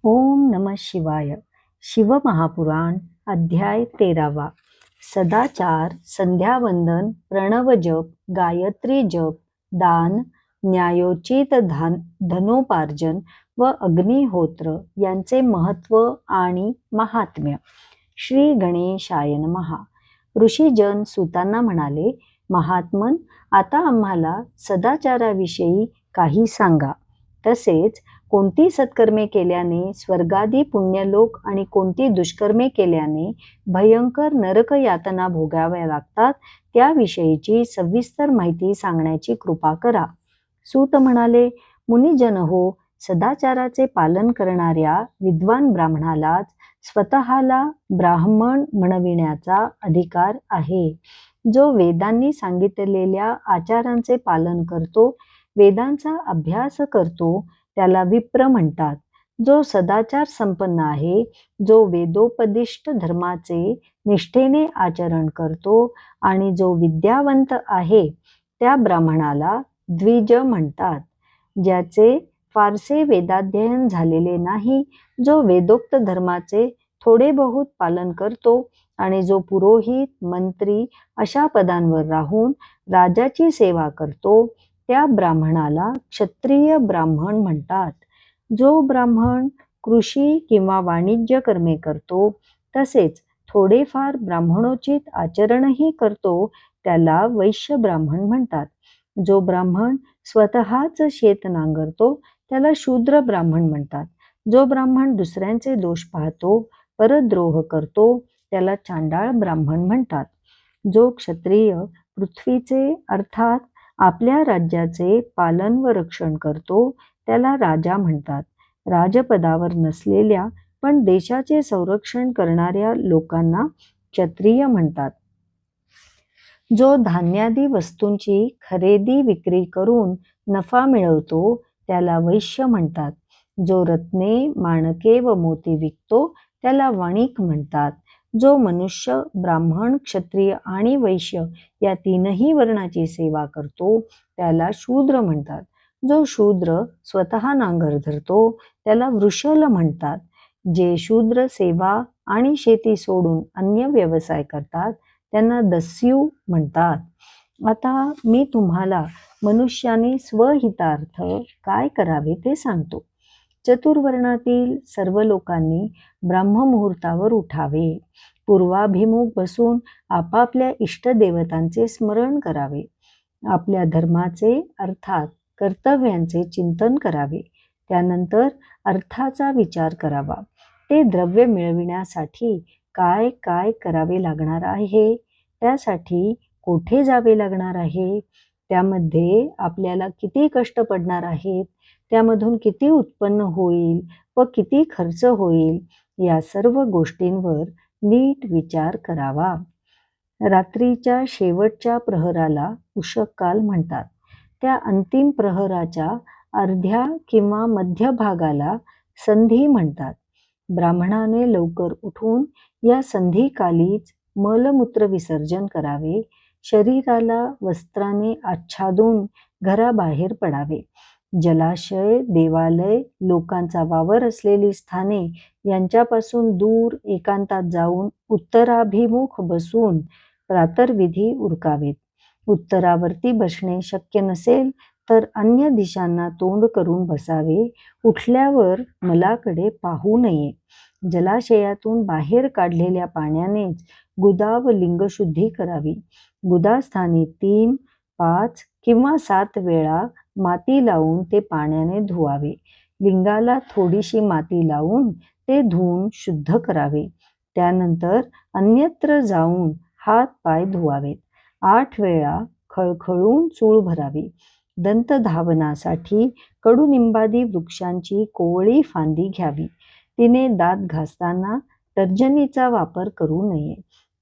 ओम नमः शिवाय. शिवमहापुराण अध्याय 13वा. सदाचार, संध्यावंदन, प्रणव जप, गायत्री जप, दान, न्यायोचित धनोपार्जन व अग्निहोत्र यांचे महत्व आणि महात्म्य. श्री गणेशाय नमः. ऋषीजन सुतांना म्हणाले, महात्मन, आता आम्हाला सदाचाराविषयी काही सांगा. तसेच कोणती सत्कर्मे केल्याने स्वर्गादी पुण्यलोक आणि कोणती दुष्कर्मे केल्याने भयंकर नरक यातना भोगाव्या लागतात त्याविषयीची सविस्तर माहिती सांगण्याची कृपा करा. सूत म्हणाले, मुनिजन हो, सदाचाराचे पालन करणाऱ्या विद्वान ब्राह्मणालाच स्वतःला ब्राह्मण म्हणविण्याचा अधिकार आहे. जो वेदांनी सांगितलेल्या आचारांचे पालन करतो, वेदांचा अभ्यास करतो, त्याला विप्र म्हणतात. जो सदाचार संपन्न आहे, जो वेदोपदिष्ट धर्माचे निष्ठेने आचरण करतो आणि जो विद्यावंत आहे, त्या ब्राह्मणाला द्विज म्हणतात. ज्याचे फारसे वेदाध्ययन झालेले नाही, जो वेदोक्त धर्माचे थोडे बहुत पालन करतो आणि जो पुरोहित, मंत्री अशा पदांवर राहून राजाची सेवा करतो, त्या ब्राह्मणाला क्षत्रिय ब्राह्मण म्हणतात. जो ब्राह्मण कृषी किंवा वाणिज्य कर्मे करतो, तसेच थोडेफार ब्राह्मणोचित आचरणही करतो, त्याला वैश्य ब्राह्मण म्हणतात. जो ब्राह्मण स्वतःच शेत नांगरतो, त्याला शूद्र ब्राह्मण म्हणतात. जो ब्राह्मण दुसऱ्यांचे दोष पाहतो, परद्रोह करतो, त्याला चांडाळ ब्राह्मण म्हणतात. जो क्षत्रिय पृथ्वीचे अर्थात आपल्या राज्याचे पालन व रक्षण करतो, त्याला राजा म्हणतात. राजपदावर नसलेल्या पण देशाचे संरक्षण करणाऱ्या लोकांना क्षत्रिय म्हणतात. जो धान्यादी वस्तूंची खरेदी विक्री करून नफा मिळवतो, त्याला वैश्य म्हणतात. जो रत्ने, माणके व मोती विकतो, त्याला वणिक म्हणतात. जो मनुष्य ब्राह्मण, क्षत्रिय आणि वैश्य या तीनही वर्णाची सेवा करतो, त्याला शूद्र म्हणतात. जो शूद्र स्वतः नांगर धरतो, त्याला वृषल म्हणतात. जे शूद्र सेवा आणि शेती सोडून अन्य व्यवसाय करतात, त्यांना दस्यू म्हणतात. आता मी तुम्हाला मनुष्याने स्वहितार्थ काय करावे ते सांगतो. चतुर्वर्णातील सर्व लोकांनी ब्राह्ममुहूर्तावर उठावे. पूर्वाभिमुख बसून आपापल्या इष्टदेवतांचे स्मरण करावे. आपल्या धर्माचे अर्थात कर्तव्यांचे चिंतन करावे. त्यानंतर अर्थाचा विचार करावा. ते द्रव्य मिळविण्यासाठी काय काय करावे लागणार आहे, त्यासाठी कोठे जावे लागणार आहे, त्यामध्ये आपल्याला किती कष्ट पडणार आहेत, त्यामधून किती उत्पन्न होईल व किती खर्च होईल, या सर्व गोष्टींवर नीट विचार करावा. रात्रीच्या शेवटच्या प्रहराला उषःकाल म्हणतात. त्या अंतिम प्रहराच्या अर्ध्या किंवा मध्यभागाला संधी म्हणतात. ब्राह्मणाने लवकर उठून या संधिकालीच मलमूत्र विसर्जन करावे. शरीराला वस्त्राने आच्छादून घराबाहेर पडावे. जलाशय, देवालय, लोकांचा वावर असलेली स्थाने यांच्यापासून दूर एकांतात जाऊन उत्तराभिमुख बसून प्रातर्विधी उरकावेत. उत्तरावर्ती बसणे शक्य नसेल तर अन्य दिशांना तोंड करून बसावे. उठल्यावर मलाकडे पाहू नये. जलाशयातून बाहेर काढलेल्या पाण्यानेच गुदा व लिंगशुद्धी करावी. गुदास्थानी 3, 5 किंवा 7 वेळा माती लावून ते पाण्याने धुवावे. लिंगाला थोडीशी माती लावून ते धुवून शुद्ध करावे. त्यानंतर अन्यत्र जाऊन हात पाय धुवावेत. 8 वेळा खळखळून चूळ भरावी. दंतधावनासाठी कडुनिंबादी वृक्षांची कोवळी फांदी घ्यावी. तिने दात घासताना तर्जनीचा वापर करू नये.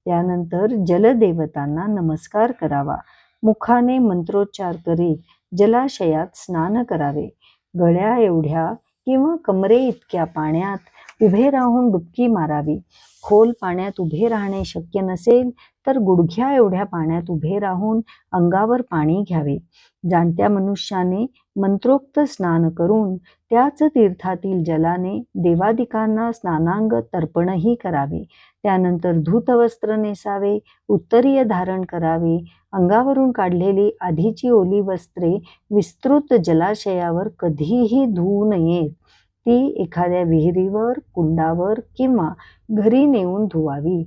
त्यानंतर जलदेवतांना नमस्कार करावा. मुखाने मंत्रोच्चार करीत जलाशयात स्नान करावे. गळ्या एवढ्या किंवा कमरे इतक्या पाण्यात उभे राहून डुबकी मारावी. खोल पाण्यात उभे राहणे शक्य नसेल तर गुडघ्या एवढ्या पाण्यात उभे राहून अंगावर पाणी घ्यावे. जाणत्या मनुष्याने मंत्रोक्त स्नान करून त्याच तीर्थातील जलाने देवादिकांना स्नानांग तर्पणही करावे. त्यानंतर धूत वस्त्र नेसावे, उत्तरीय धारण करावे. अंगावरून काढलेली आधीची ओली वस्त्रे विस्तृत जलाशयावर कधीही धुवू नयेत. ती एखाद्या विहिरीवर, कुंडावर किंवा घरी नेऊन धुवावी.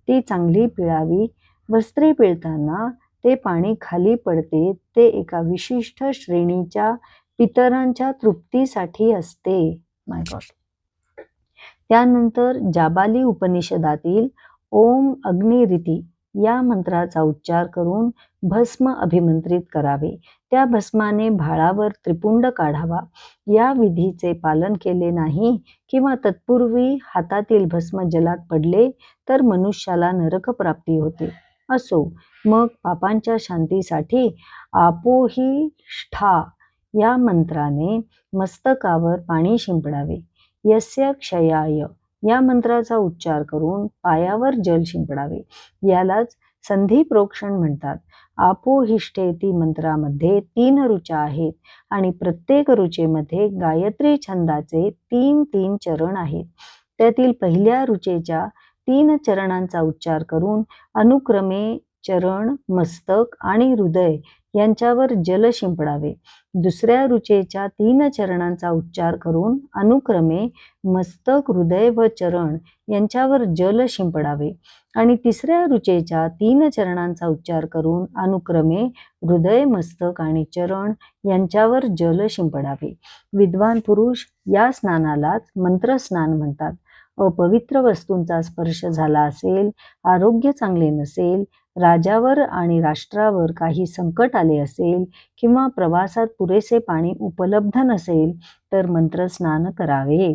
ती चांगली पिळावी. वस्त्रे पिळताना ते पाणी खाली पडते ते एका विशिष्ट श्रेणीच्या पितरांच्या तृप्तीसाठी असते. माय गॉड. त्यानंतर जाबाली उपनिषदातील ओम अग्निरिती या मंत्राचा उच्चार करून भस्म अभिमंत्रित करावे. त्या भस्माने भाळावर त्रिपुंड काढावा. या विधीचे पालन केले नाही किंवा तत्पूर्वी हातातील भस्म जलात पडले तर मनुष्याला नरकप्राप्ती होते. असो, मग पापांच्या शांतीसाठी आपोहिष्ठा या मंत्राने मस्तकावर पाणी शिंपडावे. यस्य क्षयाय या मंत्राचा उच्चार करून पायावर जल शिंपडावे. यालाच संधी प्रोक्षण म्हणतात. आपोहिष्ठेती मंत्रामध्ये 3 रुचा आहेत आणि प्रत्येक रुचेमध्ये गायत्री छंदाचे 3 चरण आहेत. त्यातील पहिल्या रुचेच्या 3 चरणांचा उच्चार करून अनुक्रमे चरण, मस्तक आणि हृदय यांच्यावर जल शिंपडावे. दुसऱ्या रुचेच्या 3 चरणांचा उच्चार करून अनुक्रमे मस्तक, हृदय व चरण यांच्यावर जल शिंपडावे आणि तिसऱ्या रुचेच्या 3 चरणांचा उच्चार करून अनुक्रमे हृदय, मस्तक आणि चरण यांच्यावर जल शिंपडावे. विद्वान पुरुष या स्नानालाच मंत्रस्नान म्हणतात. अपवित्र वस्तूंचा स्पर्श झाला असेल, आरोग्य चांगले नसेल, राजावर आणि राष्ट्रावर काही संकट आले असेल किंवा प्रवासात पुरेसे पाणी उपलब्ध नसेल तर मंत्रस्नान करावे.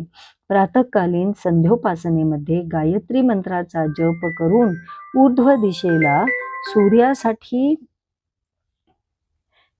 प्रातःकालीन संध्योपासनेमध्ये गायत्री मंत्राचा जप करून ऊर्ध्व दिशेला सूर्यासाठी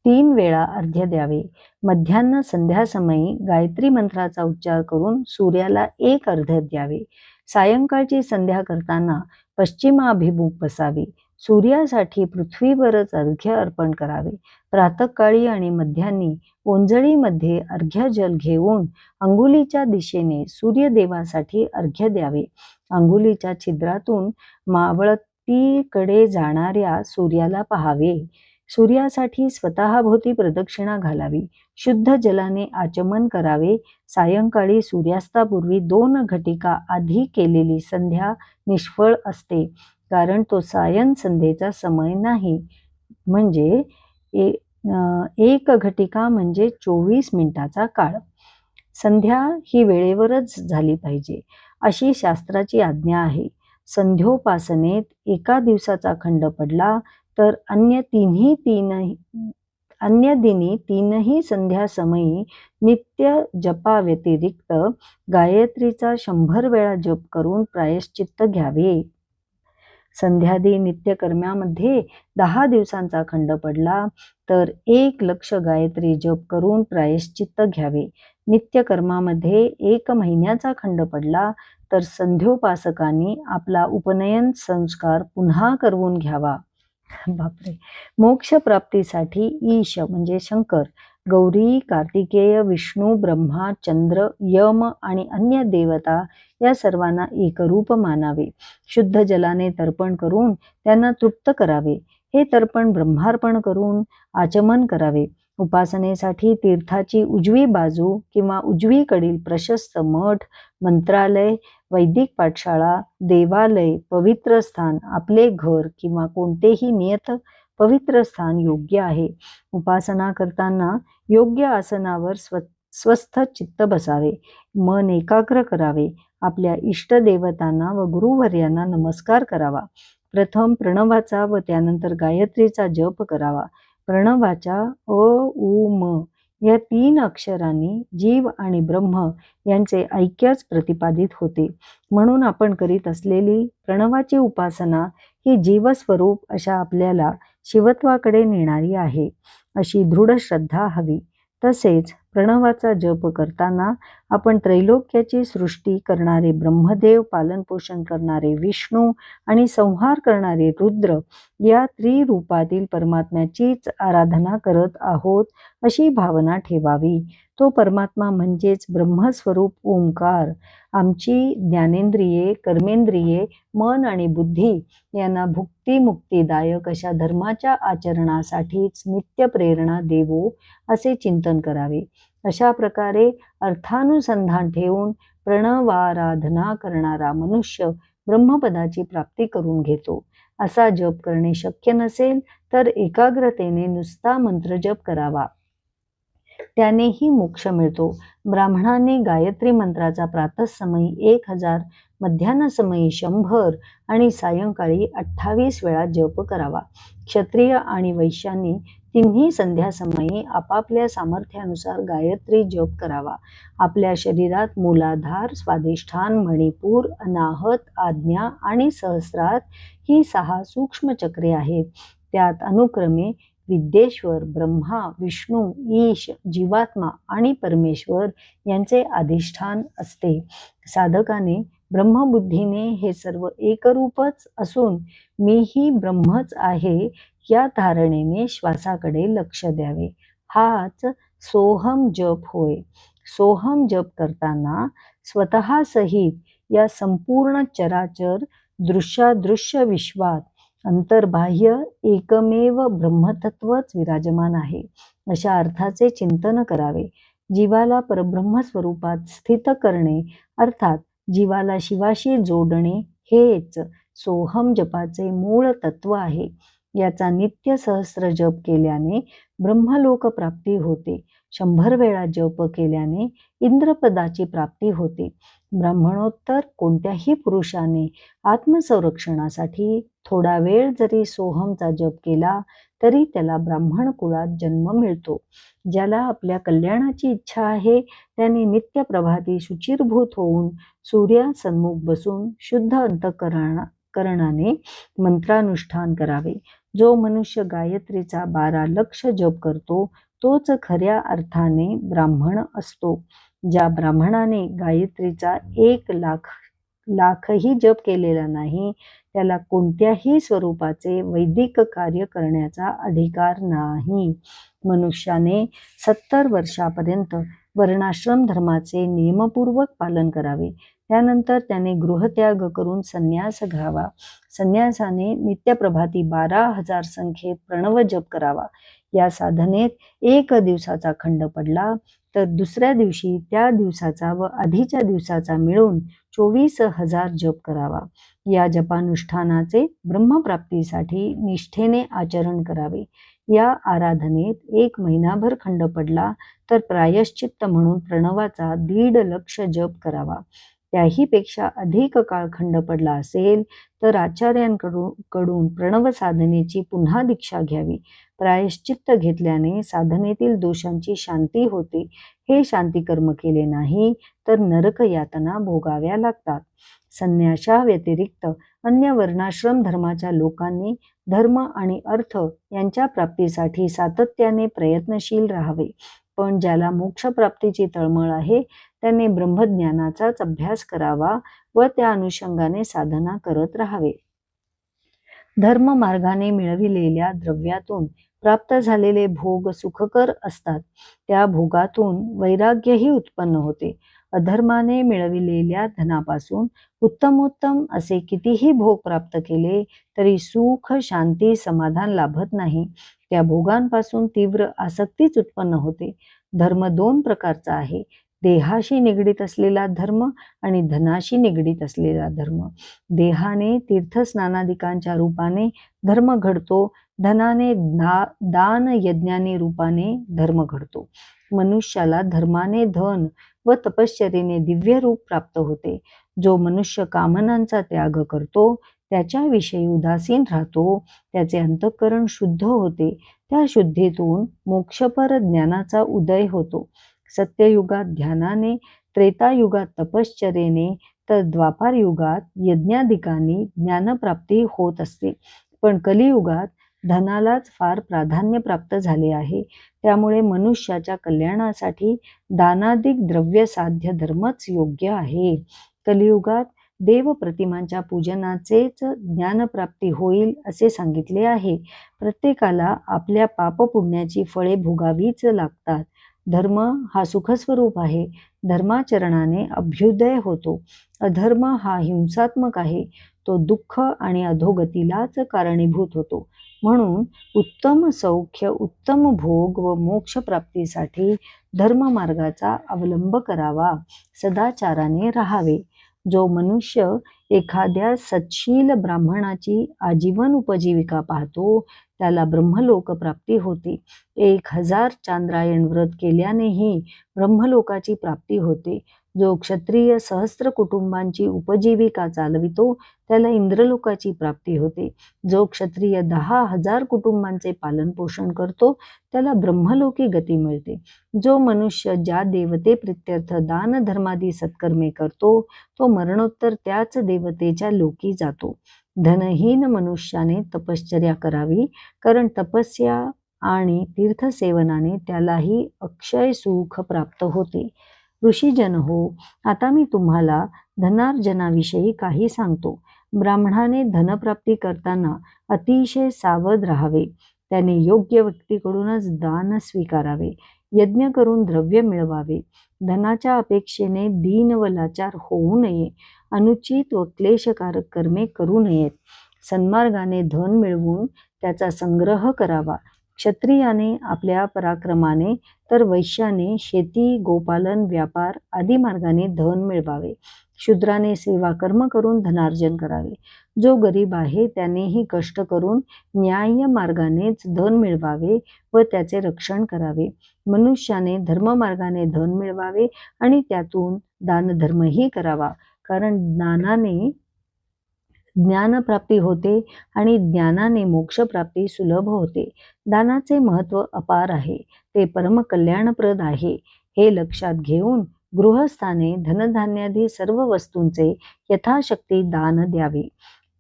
3 वेळा अर्घ्य द्यावे. मध्यान्ह संध्यासमयी गायत्री मंत्राचा उच्चार करून सूर्याला 1 अर्घ्य द्यावे. सायंकाळची संध्या करताना पश्चिमाभिमुख बसावे. सूर्यासाठी पृथ्वीवरच अर्घ्य अर्पण करावे. प्रातःकाळी आणि मध्यान्ही ओंजळीमध्ये अर्घ्य जल घेऊन अंगुलीच्या दिशेने सूर्यदेवासाठी अर्घ्य द्यावे. अंगुलीच्या छिद्रातून मावळतीकडे जाणाऱ्या सूर्याला पाहावे. सूर्यासाठी स्वतःभोवती प्रदक्षिणा घालावी. शुद्ध जलाने आचमन करावे. सायंकाळी सूर्यास्तापूर्वी 2 घटिका आधी केलेली संध्या निष्फळ असते, कारण तो सायं संध्येचा समय नाही. म्हणजे 1 घटिका म्हणजे 24 मिनिटाचा काळ. संध्या ही वेळेवरच झाली पाहिजे अशी शास्त्राची आज्ञा आहे. संध्योपासनेत एका दिवसाचा खंड पडला तर अन्य दिनी 3ही संध्यासमयी नित्य जपाव्यतिरिक्त गायत्रीचा 100 वेळा जप करून प्रायश्चित्त घ्यावे. संध्यादी नित्यकर्म्यामध्ये 10 दिवसांचा खंड पडला तर 1,00,000 गायत्री जप करून प्रायश्चित्त घ्यावे. नित्यकर्मामध्ये 1 महिन्याचा खंड पडला तर संध्योपासकांनी आपला उपनयन संस्कार पुन्हा करवून घ्यावा. बापरे. मोक्ष प्राप्तीसाठी ईश म्हणजे शंकर, गौरी, कार्तिकेय, विष्णू, ब्रह्मा, चंद्र, यम आणि अन्य देवता या सर्वांना एकरूप मानावे. शुद्ध जलाने तर्पण करून त्यांना तृप्त करावे. हे तर्पण ब्रह्मार्पण करून आचमन करावे. उपासनेसाठी तीर्थाची उजवी बाजू किंवा उजवीकडील प्रशस्त मठ, मंत्रालय, वैदिक पाठशाळा, देवालय, पवित्र स्थान, आपले घर किंवा कोणतेही नियत पवित्र स्थान योग्य आहे. उपासना करताना योग्य आसनावर स्वस्थ चित्त बसावे. मन एकाग्र करावे. आपल्या इष्टदेवतांना व गुरुवर्यांना नमस्कार करावा. प्रथम प्रणवाचा व त्यानंतर गायत्रीचा जप करावा. प्रणवाच्या अ, उ, म या 3 अक्षरांनी जीव आणि ब्रह्म यांचे ऐक्यच प्रतिपादित होते. म्हणून आपण करीत असलेली प्रणवाची उपासना ही जीवस्वरूप अशा आपल्याला शिवत्वाकडे नेणारी आहे, अशी दृढ श्रद्धा हवी. तसेच प्रणवाचा जप करताना आपण त्रैलोक्याची सृष्टी करणारे ब्रह्मदेव, पालनपोषण करणारे विष्णू आणि संहार करणारे रुद्र या त्रिरूपातील परमात्म्याचीच आराधना करत आहोत अशी भावना ठेवावी. तो परमात्मा म्हणजेच ब्रह्मस्वरूप ओंकार. आमची ज्ञानेंद्रिये, कर्मेंद्रिये, मन आणि बुद्धी यांना भुक्ती-मुक्तीदायक अशा धर्माच्या आचरणासाठीच नित्य प्रेरणा देवो असे चिंतन करावे. अशा प्रकारे अर्थानुसंधान ठेवून प्रणवाराधना करणारा मनुष्य ब्रह्मपदाची प्राप्ती करून घेतो. असा जप करणे शक्य नसेल तर एकाग्रतेने नुसता मंत्रजप करावा, त्यानेही मोक्ष मिळतो. ब्राह्मणाने गायत्री मंत्राचा प्रातःसमयी 1000, मध्यान्हसमयी 100 आणि सायंकाळी 28 वेळा जप करावा. क्षत्रिय आणि वैश्यांनी तिन्ही संध्यासमयी आपापल्या सामर्थ्यानुसार गायत्री जप करावा. आपल्या शरीरात मूलाधार, स्वाधिष्ठान, मणिपूर, अनाहत, आज्ञा आणि सहस्रार ही 6 सूक्ष्म चक्रे आहेत. त्यात अनुक्रमे विद्येश्वर, ब्रह्मा, विष्णू, ईश, जीवात्मा आणि परमेश्वर यांचे अधिष्ठान असते. साधकाने ब्रह्मबुद्धीने हे सर्व एकरूपच असून मीही ब्रह्मच आहे या धारणेने श्वासाकडे लक्ष द्यावे. हाच सोहम जप होय. सोहम जप करताना स्वतःसहित या संपूर्ण चराचर दृश्यादृश्य विश्वात अंतर्बाह्य एकमेव ब्रह्मतत्वच विराजमान आहे अशा अर्थाचे चिंतन करावे. जीवाला परब्रह्म स्वरूपात स्थित करणे अर्थात जीवाला शिवाशी जोडणे हेच सोहम जपाचे मूळ तत्व आहे. याचा नित्य सहस्र जप केल्याने ब्रह्मलोक प्राप्ती होते. 100 वेळा जप केल्याने इंद्रपदाची प्राप्ती होते. ब्राह्मणोत्तर कोणत्याही पुरुषाने आत्मसंरक्षणासाठी थोडा वेळ जरी सोहमचा जप केला तरी त्याला ब्राह्मण कुळात जन्म मिळतो. ज्याला आपल्या कल्याणाची इच्छा आहे त्याने नित्य प्रभाती शुचिरभूत होऊन सूर्यासन्मुख बसून शुद्ध अंतःकरणाने मंत्रानुष्ठान करावे. जो मनुष्य गायत्रीचा 12 लक्ष जप करतो तोच खऱ्या अर्थाने ब्राह्मण असतो. ज्या ब्राह्मणाने गायत्रीचा 1 लाखही जप केलेला नाही त्याला कोणत्याही स्वरूपाचे वैदिक कार्य करण्याचा अधिकार नाही. मनुष्याने 70 वर्षापर्यंत वर्णाश्रम धर्माचे नियमपूर्वक पालन करावे. त्यानंतर त्याने गृहत्याग करून संन्यास घ्यावा. संन्यासाने नित्यप्रभाती 12,000 संख्येत प्रणव जप करावा. या साधनेत 1 दिवसाचा खंड पडला तर दुसऱ्या दिवशी त्या दिवसाचा व आधीच्या दिवसाचा मिळून 24,000 जप करावा. या जपानुष्ठानाचे ब्रह्मप्राप्तीसाठी निष्ठेने आचरण करावे. या आराधनेत 1 महिनाभर खंड पडला तर प्रायश्चित्त म्हणून प्रणवाचा 1.5 लक्ष जप करावा. त्याहीपेक्षा अधिक काळ खंड पडला असेल तर आचार्यांकडून प्रणव साधनेची पुन्हा दीक्षा घ्यावी. प्रायश्चित्त घेतल्याने साधनेतील दोषांची शांती होते. हे शांतिकर्म केले नाही तर नरक यातना भोगाव्या लागतात. संन्यासा व्यतिरिक्त अन्य वर्णाश्रम धर्माच्या लोकांनी धर्म आणि अर्थ यांच्या प्राप्तीसाठी सातत्याने प्रयत्नशील राहावे. पण ज्याला मोक्षप्राप्तीची तळमळ आहे त्याने ब्रह्मज्ञानाचाच अभ्यास करावा व त्या अनुषंगाने साधना करत राहावे. धर्म मार्गाने मिळविलेल्या द्रव्यातून प्राप्त झालेले भोग सुखकर असतात. त्या भोगातून वैराग्यही उत्पन्न होते. अधर्माने मिळविलेल्या धनापासून उत्तमोत्तम असे कितीही भोग प्राप्त केले तरी सुख, शांती, समाधान लाभत नाही. त्या भोगांपासून तीव्र आसक्तीच उत्पन्न होते. धर्म 2 प्रकारचा आहे. देहाशी निगडीत असलेला धर्म आणि धनाशी निगडीत असलेला धर्म. देहाने तीर्थस्नानादिकांच्या रूपाने धर्म घडतो. धनाने दान यज्ञानी रूपाने धर्म घडतो. मनुष्याला धर्माने धन व तपश्चर्येने दिव्य रूप प्राप्त होते. जो मनुष्य कामनांचा त्याग करतो, त्याच्याविषयी उदासीन राहतो, त्याचे अंतःकरण शुद्ध होते. त्या शुद्धीतून मोक्षपर ज्ञानाचा उदय होतो. सत्ययुगात ध्यानाने, त्रेतायुगात तपश्चर्येने तर द्वापार युगात यज्ञाधिकांनी ज्ञानप्राप्ती होत असते. पण कलियुगात धनालाच फार प्राधान्य प्राप्त झाले आहे. त्यामुळे मनुष्याच्या कल्याणासाठी दानाधिक द्रव्यसाध्य धर्मच योग्य आहे. कलियुगात देव प्रतिमांच्या पूजनाचेच ज्ञानप्राप्ती होईल असे सांगितले आहे. प्रत्येकाला आपल्या पापपुण्याची फळे भोगावीच लागतात. धर्म हा सुखस्वरूप आहे. धर्माचरणाने अभ्युदय होतो. अधर्म हा हिंसात्मक आहे. तो दुःख आणि अधोगतीलाच कारणीभूत होतो. म्हणून उत्तम सौख्य, उत्तम भोग व मोक्षप्राप्तीसाठी धर्ममार्गाचा अवलंब करावा. सदाचाराने राहावे. जो मनुष्य एखाद्या सत्शील ब्राह्मणाची आजीवन उपजीविका पाहतो त्याला ब्रह्मलोक प्राप्ती होते. 1000 चांद्रायण व्रत केल्यानेही ब्रह्मलोकाची प्राप्ती होते. जो क्षत्रिय सहस्त्र कुटुंबांची उपजीविका चालवितो त्याला इंद्रलोकाची प्राप्ती होते. जो क्षत्रिय 10,000 कुटुंबांचे पालनपोषण करतो त्याला ब्रह्मलोकी गती मिळते. जो मनुष्य ज्या देवते प्रित्यर्थ दान धर्मादी सत्कर्मे करतो तो मरणोत्तर त्याच देवतेच्या लोकी जातो. धनहीन मनुष्याने तपश्चर्या करावी, कारण तपस्या आणि तीर्थसेवनाने त्यालाही अक्षय सुख प्राप्त होते. ऋषीजन हो, आता मी तुम्हाला धनार्जनाविषयी काही सांगतो. ब्राह्मणाने धनप्राप्ती करताना अतिशय सावध राहावे. त्याने योग्य व्यक्तीकडूनच दान स्वीकारावे. यज्ञ करून द्रव्य मिळवावे. धनाच्या अपेक्षेने दीन व लाचार होऊ नये. अनुचित व क्लेशकारक कर्मे करू नयेत. सन्मार्गाने धन मिळवून त्याचा संग्रह करावा. क्षत्रियाने आपल्या पराक्रमाने तर वैश्याने शेती, गोपालन, व्यापार आदी मार्गाने धन मिळवावे. शूद्राने सेवा कर्म करून धनार्जन करावे. जो गरीब आहे त्यानेही कष्ट करून न्याय्य मार्गानेच धन मिळवावे व त्याचे रक्षण करावे. मनुष्याने धर्ममार्गाने धन मिळवावे आणि त्यातून दानधर्मही करावा, कारण दानाने ज्ञानप्राप्ती होते आणि ज्ञानाने मोक्षप्राप्ती सुलभ होते. दानाचे महत्त्व अपार आहे. ते परमकल्याणप्रद आहे. हे लक्षात घेऊन गृहस्थाने धनधान्यादी सर्व वस्तूंचे यथाशक्ती दान द्यावे.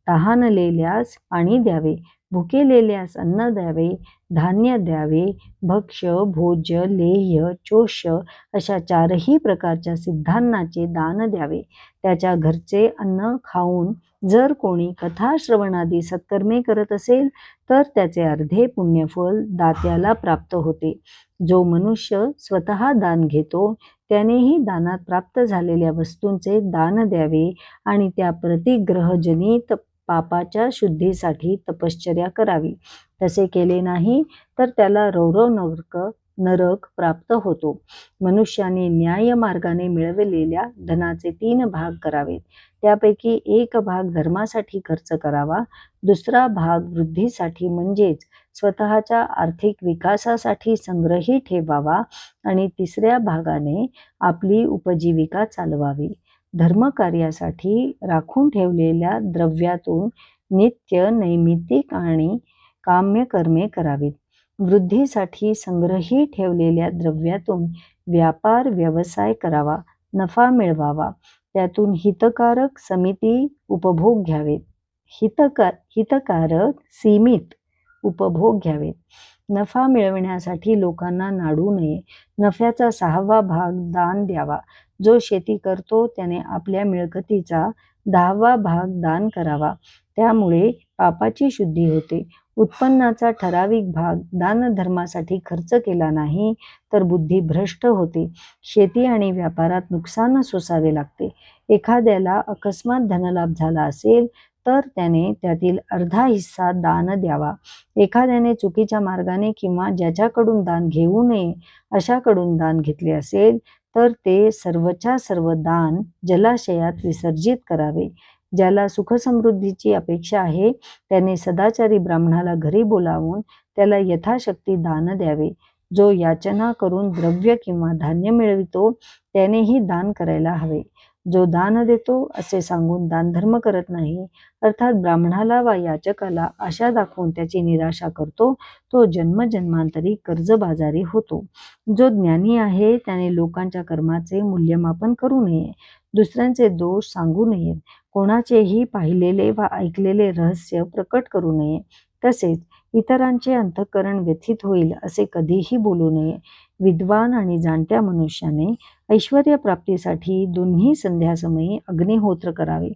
तहानलेल्यास पाणी द्यावे. भुकेलेल्यास अन्न द्यावे. धान्य द्यावे. भक्ष्य, भोज्य, लेह्य, चोष्य अशा 4ही प्रकारच्या सिद्धान्नाचे दान द्यावे. त्याच्या घरचे अन्न खाऊन जर कोणी कथाश्रवणादी सत्कर्मे करत असेल तर त्याचे अर्धे पुण्यफल दात्याला प्राप्त होते. जो मनुष्य स्वतः दान घेतो त्यानेही दानात प्राप्त झालेल्या वस्तूंचे दान द्यावे आणि त्या प्रतिग्रहजनित पापाच्या शुद्धीसाठी तपश्चर्या करावी. तसे केले नाही तर त्याला रौरव नरक प्राप्त होतो. मनुष्याने न्याय मार्गाने मिळवलेल्या धनाचे 3 भाग करावेत. त्यापैकी 1 भाग धर्मासाठी खर्च करावा. दुसरा भाग वृद्धीसाठी म्हणजेच स्वतःच्या आर्थिक विकासासाठी संग्रही ठेवावा आणि तिसऱ्या भागाने आपली उपजीविका चालवावी. धर्मकार्यासाठी राखून ठेवलेल्या द्रव्यातून नित्य, नैमित्तिक आणि काम्य कर्मे करावीत. वृद्धीसाठी संग्रही ठेवलेल्या द्रव्यातून व्यापार व्यवसाय करावा, नफा मिळवावा. त्यातून हितकारक समिती उपभोग घ्यावेत. हितकारक सीमित उपभोग घ्यावेत. नफा मिळविण्यासाठी लोकांना नाडू नये. नफ्याचा 6वा भाग दान द्यावा. जो शेती करतो त्याने आपल्या मिळकतीचा 10वा भाग दान करावा. त्यामुळे पापाची शुद्धी होते. उत्पन्नाचा ठराविक भाग दानधर्मासाठी खर्च केला नाही तर बुद्धी भ्रष्ट होते. शेती आणि व्यापारात नुकसान सोसावे लागते. एखाद्याला अकस्मात धनलाभ झाला असेल तर त्याने त्यातील अर्धा हिस्सा दान द्यावा. एखाद्याने चुकीच्या मार्गाने किंवा ज्याच्याकडून दान घेऊ नये अशाकडून दान घेतले असेल तर ते सर्वच्या सर्व दान जलाशयात विसर्जित करावे. ज्याला सुखसमृद्धीची अपेक्षा आहे त्याने सदाचारी ब्राह्मणाला घरी बोलावून त्याला यथाशक्ती दान द्यावे. जो याचना करून द्रव्य किंवा धान्य मिळवितो त्यानेही दान करायला हवे. जो दान देतो असे सांगून दानधर्म करत नाही, अर्थात ब्राह्मणाला वा याचकाला आशा दाखवून त्याची निराशा करतो, तो जन्मजन्मांतरी कर्जबाजारी होतो. जो ज्ञानी आहे त्याने लोकांच्या कर्माचे मूल्यमापन करू नये. दुसऱ्यांचे दोष सांगू नयेत. कोणाचेही पाहिलेले वा ऐकलेले रहस्य प्रकट करू नये. तसेच इतरांचे अंतःकरण व्यथित होईल असे कधीही बोलू नये. विद्वान आणि जाणत्या मनुष्याने ऐश्वर्य प्राप्तीसाठी दोन्ही संध्यासमयी अग्निहोत्र करावे,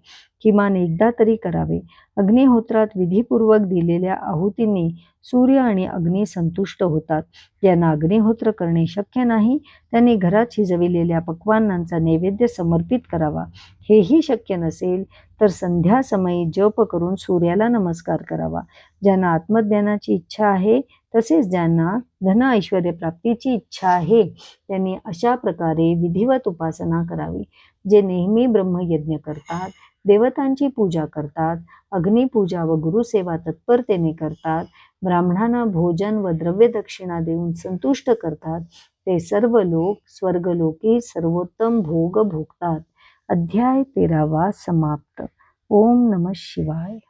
किमान एकदा तरी करावे. अग्निहोत्रात विधीपूर्वक दिलेल्या आहुतींनी सूर्य आणि अग्नी संतुष्ट होतात. ज्यांना अग्निहोत्र करणे शक्य नाही त्यांनी घरात शिजविलेल्या पक्वान्नांचा नैवेद्य समर्पित करावा. हेही शक्य नसेल तर संध्यासमयी जप करून सूर्याला नमस्कार करावा. ज्यांना आत्मज्ञानाची इच्छा आहे तसेच ज्यांना धन ऐश्वर्य प्राप्तीची इच्छा आहे त्यांनी अशा प्रकारे विधिवत उपासना करावी. जे नेहमी ब्रह्मयज्ञ करतात, देवतांची पूजा करतात, अग्निपूजा व गुरुसेवा तत्परतेने करतात, ब्राह्मणांना भोजन व द्रव्य दक्षिणा देऊन संतुष्ट करतात, ते सर्व लोक स्वर्गलोकी सर्वोत्तम भोग भोगतात. अध्याय 13 समाप्त. ओम नमः शिवाय.